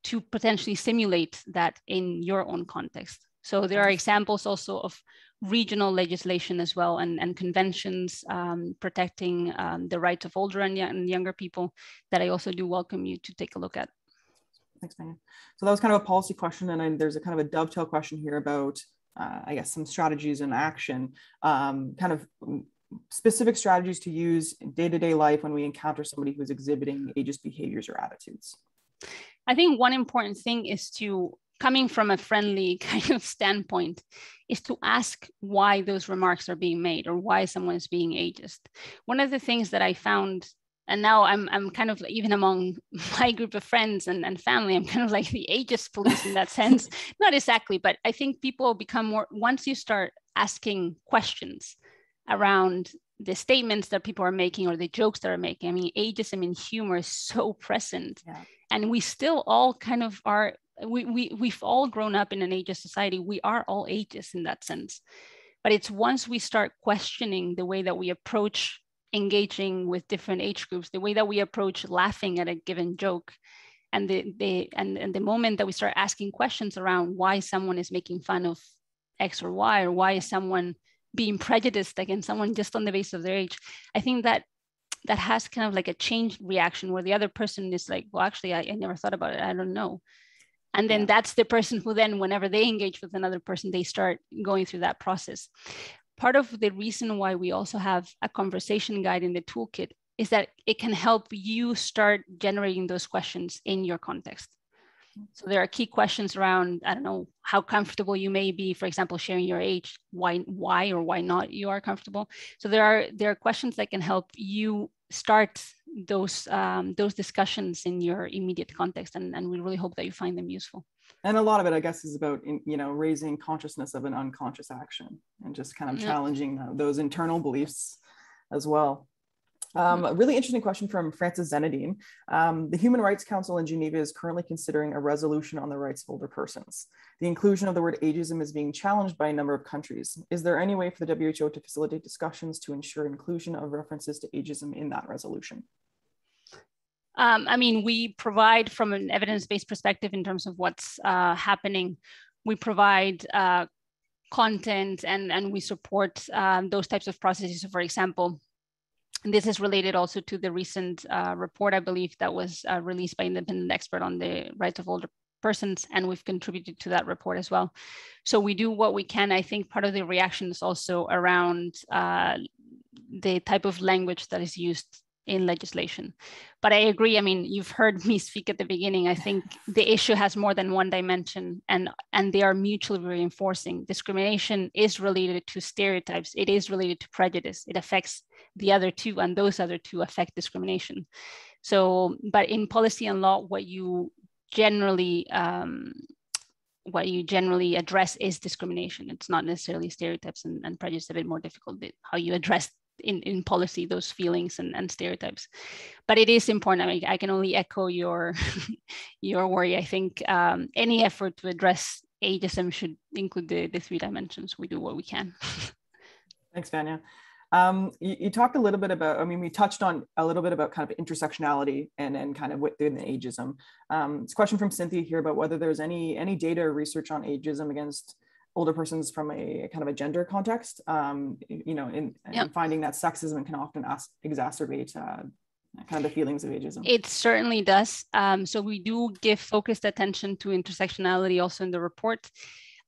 to potentially simulate that in your own context. So there are examples also of regional legislation as well, and conventions protecting the rights of older and younger people that I also do welcome you to take a look at. Thanks, Megan. So that was kind of a policy question, and there's a kind of a dovetail question here about, I guess, some strategies in action, kind of specific strategies to use in day-to-day life when we encounter somebody who's exhibiting ageist behaviors or attitudes. I think one important thing is to, coming from a friendly kind of standpoint, is to ask why those remarks are being made or why someone is being ageist. One of the things that I found, and now I'm kind of, even among my group of friends and family, I'm kind of like the ageist police in that sense. Not exactly, but I think people become more, once you start asking questions around the statements that people are making or the jokes that are making. I mean, ageism in humor is so present. Yeah. And we still all kind of are, we've all grown up in an ageist society. We are all ageist in that sense. But it's once we start questioning the way that we approach engaging with different age groups, the way that we approach laughing at a given joke, and the moment that we start asking questions around why someone is making fun of X or Y, or why is someone being prejudiced against someone just on the basis of their age, I think that has kind of like a changed reaction where the other person is like, well, actually, I never thought about it. I don't know. And then that's the person who then, whenever they engage with another person, they start going through that process. Part of the reason why we also have a conversation guide in the toolkit is that it can help you start generating those questions in your context. So there are key questions around, I don't know, how comfortable you may be, for example, sharing your age, why or why not you are comfortable. So there are questions that can help you start those discussions in your immediate context, and we really hope that you find them useful. And a lot of it, I guess, is about, raising consciousness of an unconscious action and just kind of challenging those internal beliefs as well. A really interesting question from Francis Zenadine. The Human Rights Council in Geneva is currently considering a resolution on the rights of older persons. The inclusion of the word ageism is being challenged by a number of countries. Is there any way for the WHO to facilitate discussions to ensure inclusion of references to ageism in that resolution? I mean, we provide, from an evidence-based perspective in terms of what's happening, we provide content and we support those types of processes. So for example, this is related also to the recent report, I believe, that was released by independent expert on the rights of older persons, and we've contributed to that report as well. So we do what we can. I think part of the reaction is also around the type of language that is used in legislation. But I agree, I mean, you've heard me speak at the beginning. I think the issue has more than one dimension, and they are mutually reinforcing. Discrimination is related to stereotypes. It is related to prejudice. It affects the other two, and those other two affect discrimination. So, but in policy and law, what you generally address is discrimination. It's not necessarily stereotypes and prejudice. A bit more difficult how you address in policy those feelings and stereotypes. But it is important. I mean, I can only echo your your worry. I think any effort to address ageism should include the three dimensions. We do what we can. Thanks, Vanya. You talked a little bit about, I mean, we touched on a little bit about kind of intersectionality and kind of within the ageism. It's a question from Cynthia here about whether there's any data or research on ageism against older persons from a kind of a gender context, in finding that sexism can often exacerbate kind of the feelings of ageism. It certainly does. So we do give focused attention to intersectionality also in the report.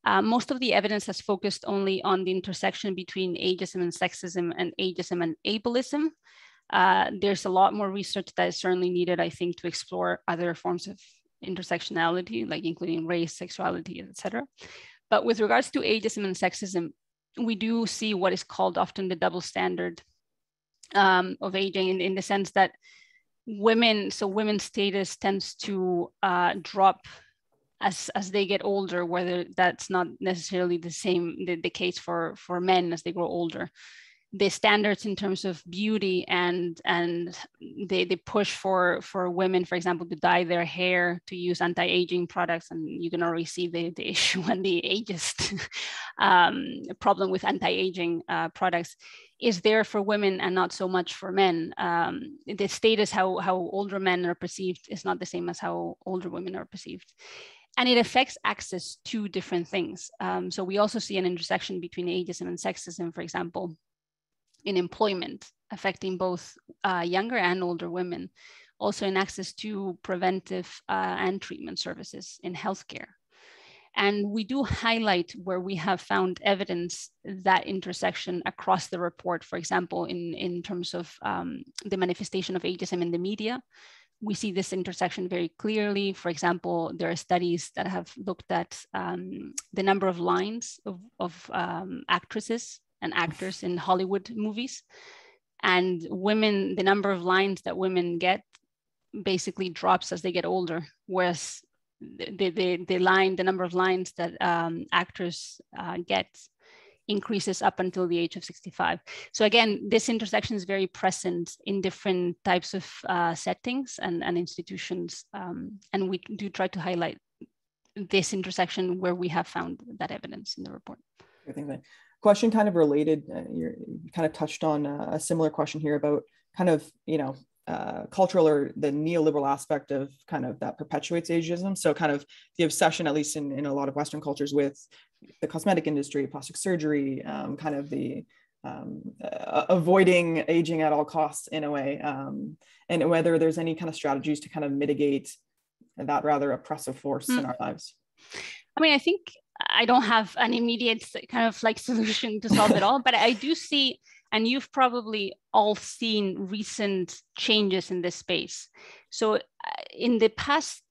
Most of the evidence has focused only on the intersection between ageism and sexism and ageism and ableism. There's a lot more research that is certainly needed, I think, to explore other forms of intersectionality, like including race, sexuality, etc. But with regards to ageism and sexism, we do see what is called often the double standard of aging in the sense that women's status tends to drop as they get older, whether that's not necessarily the case for men as they grow older. The standards in terms of beauty and they push for women, for example, to dye their hair, to use anti-aging products, and you can already see the issue and the ageist problem with anti-aging products is there for women and not so much for men. The status, how older men are perceived, is not the same as how older women are perceived. And it affects access to different things. So we also see an intersection between ageism and sexism, for example, in employment, affecting both younger and older women, also in access to preventive and treatment services in healthcare. And we do highlight where we have found evidence that intersection across the report, for example, in terms of the manifestation of ageism in the media. We see this intersection very clearly. For example, there are studies that have looked at the number of lines of actresses and actors in Hollywood movies. And women, the number of lines that women get basically drops as they get older, whereas the number of lines that actors get increases up until the age of 65. So again, this intersection is very present in different types of settings and institutions. And we do try to highlight this intersection where we have found that evidence in the report. I think that question kind of related, you kind of touched on a similar question here about kind of, cultural or the neoliberal aspect of kind of that perpetuates ageism. So kind of the obsession, at least in a lot of Western cultures, with the cosmetic industry, plastic surgery, kind of the avoiding aging at all costs in a way, and whether there's any kind of strategies to kind of mitigate that rather oppressive force in our lives. I mean, I think I don't have an immediate kind of like solution to solve it all, but I do see, and you've probably all seen recent changes in this space. So in the past,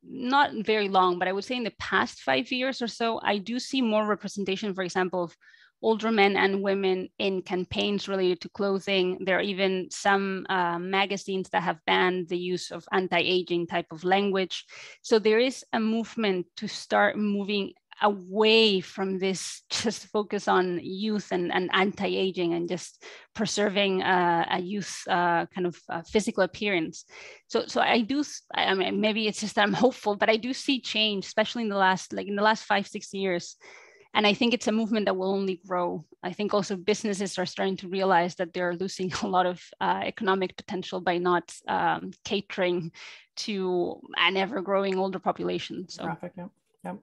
not very long, but I would say in the past 5 years or so, I do see more representation, for example, of older men and women in campaigns related to clothing. There are even some magazines that have banned the use of anti-aging type of language. So there is a movement to start moving away from this just focus on youth and anti-aging and just preserving a youth kind of physical appearance. So I mean, maybe it's just that I'm hopeful, but I do see change, especially in the last 5-6 years. And I think it's a movement that will only grow. I think also businesses are starting to realize that they're losing a lot of economic potential by not catering to an ever-growing older population. So. Graphic, yeah.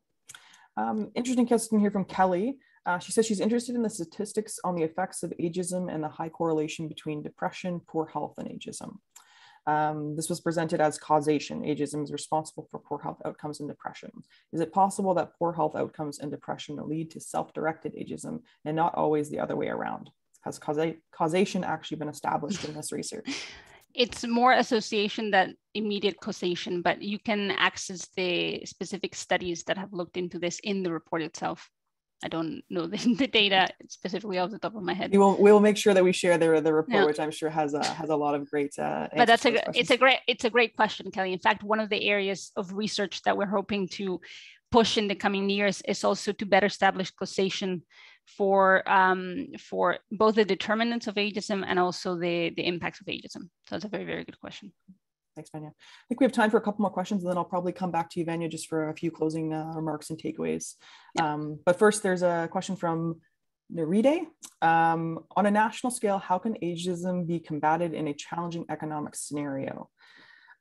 Interesting question here from Kelly. She says she's interested in the statistics on the effects of ageism and the high correlation between depression, poor health, and ageism. This was presented as causation. Ageism is responsible for poor health outcomes and depression. Is it possible that poor health outcomes and depression lead to self-directed ageism and not always the other way around? Has causation actually been established in this research? It's more association than immediate causation, but you can access the specific studies that have looked into this in the report itself. I don't know the data specifically off the top of my head. We will make sure that we share the report, yeah, which I'm sure has a lot of great. But it's a great question, Kelly. In fact, one of the areas of research that we're hoping to push in the coming years is also to better establish causation for both the determinants of ageism and also the impacts of ageism. So it's a very, very good question. Thanks, Vanya. I think we have time for a couple more questions, and then I'll probably come back to you, Vanya, just for a few closing remarks and takeaways. Yeah. But first, there's a question from Neride. On a national scale, how can ageism be combated in a challenging economic scenario?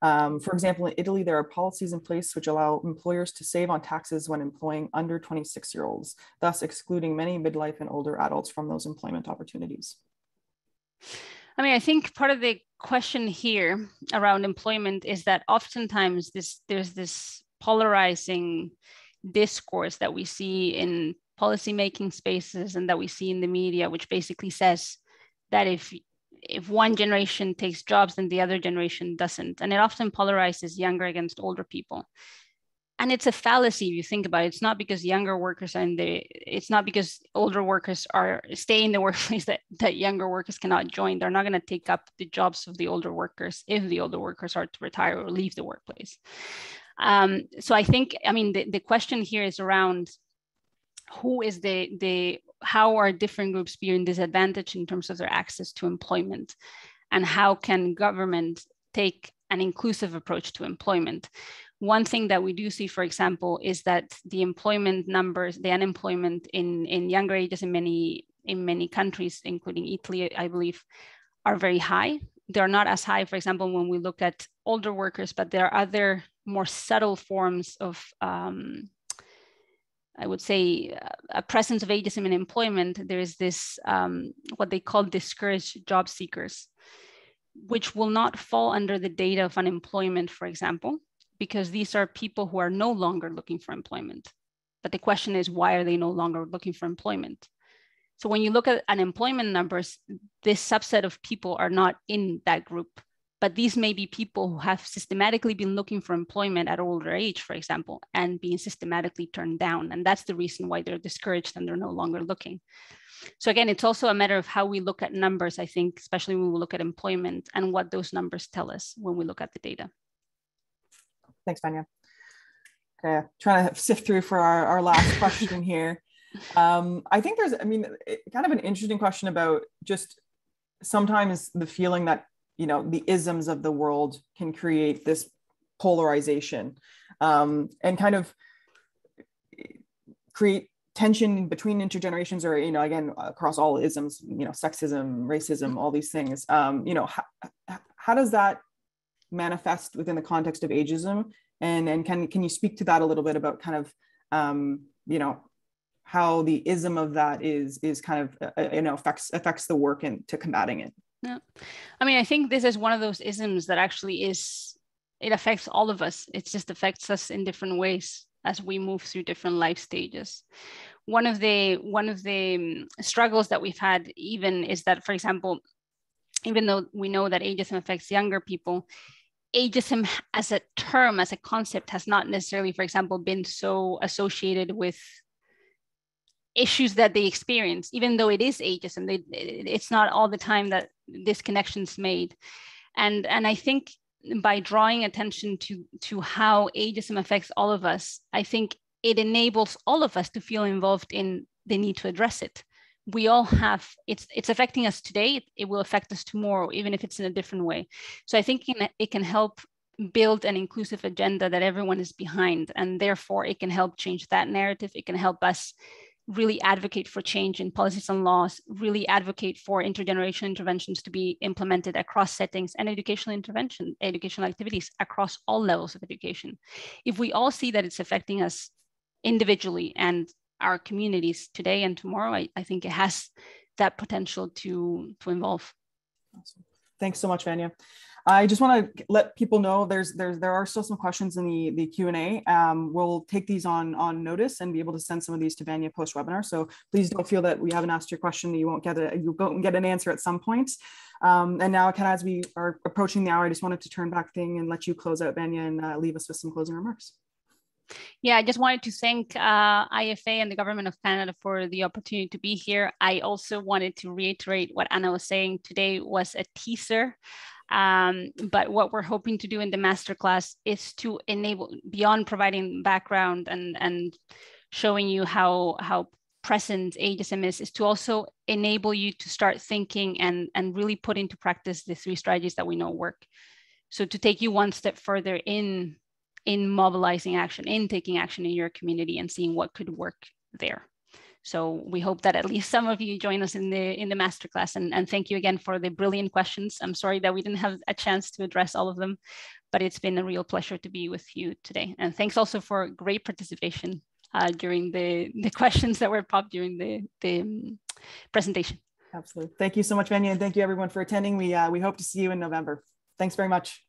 For example, in Italy, there are policies in place which allow employers to save on taxes when employing under 26-year-olds, thus excluding many midlife and older adults from those employment opportunities. I mean, I think part of the question here around employment is that oftentimes there's this polarizing discourse that we see in policymaking spaces and that we see in the media, which basically says that if one generation takes jobs, then the other generation doesn't. And it often polarizes younger against older people. And it's a fallacy if you think about it. It's not because younger workers are it's not because older workers are stay in the workplace that younger workers cannot join. They're not going to take up the jobs of the older workers if the older workers are to retire or leave the workplace. So I think, I mean, the question here is around who is how are different groups being disadvantaged in terms of their access to employment, and how can government take an inclusive approach to employment? One thing that we do see, for example, is that the employment numbers, the unemployment in younger ages in many countries, including Italy, I believe, are very high. They're not as high, for example, when we look at older workers, but there are other more subtle forms of, I would say, a presence of ageism in employment. There is this, what they call discouraged job seekers, which will not fall under the data of unemployment, for example, because these are people who are no longer looking for employment. But the question is, why are they no longer looking for employment? So when you look at unemployment numbers, this subset of people are not in that group, but these may be people who have systematically been looking for employment at older age, for example, and being systematically turned down. And that's the reason why they're discouraged and they're no longer looking. So again, it's also a matter of how we look at numbers, I think, especially when we look at employment and what those numbers tell us when we look at the data. Thanks, Vanya. Okay, trying to sift through for our last question here. I think there's, I mean, kind of an interesting question about just sometimes the feeling that, you know, the isms of the world can create this polarization and kind of create tension between intergenerations, or, you know, again, across all isms, you know, sexism, racism, all these things. You know, how does that manifest within the context of ageism? And can you speak to that a little bit about kind of, you know, how the ism of that is kind of, you know, affects the work and to combating it? Yeah, I mean, I think this is one of those isms that actually it affects all of us. It just affects us in different ways as we move through different life stages. One of the struggles that we've had even is that, for example, even though we know that ageism affects younger people, ageism as a term, as a concept, has not necessarily, for example, been so associated with issues that they experience. Even though it is ageism, it's not all the time that this connection's made. And I think by drawing attention to how ageism affects all of us, I think it enables all of us to feel involved in the need to address it. We all have, it's affecting us today, it will affect us tomorrow, even if it's in a different way. So I think it can help build an inclusive agenda that everyone is behind, and therefore it can help change that narrative. It can help us really advocate for change in policies and laws, really advocate for intergenerational interventions to be implemented across settings, and educational activities across all levels of education. If we all see that it's affecting us individually and our communities today and tomorrow, I think it has that potential to involve. Awesome. Thanks so much, Vanya. I just want to let people know there are still some questions in the Q&A. We'll take these on notice and be able to send some of these to Vanya post-webinar. So please don't feel that we haven't asked your question, that you won't get an answer at some point. And now, kind of as we are approaching the hour, I just wanted to turn back thing and let you close out, Vanya, and leave us with some closing remarks. Yeah, I just wanted to thank IFA and the Government of Canada for the opportunity to be here. I also wanted to reiterate what Anna was saying. Today was a teaser. But what we're hoping to do in the masterclass is to enable, beyond providing background and showing you how present ageism is to also enable you to start thinking and really put into practice the 3 strategies that we know work. So to take you one step further in mobilizing action, in taking action in your community and seeing what could work there. So we hope that at least some of you join us in the masterclass, and thank you again for the brilliant questions. I'm sorry that we didn't have a chance to address all of them, but it's been a real pleasure to be with you today. And thanks also for great participation during the questions that were popped during the presentation. Absolutely. Thank you so much, Vanya, and thank you everyone for attending. We hope to see you in November. Thanks very much.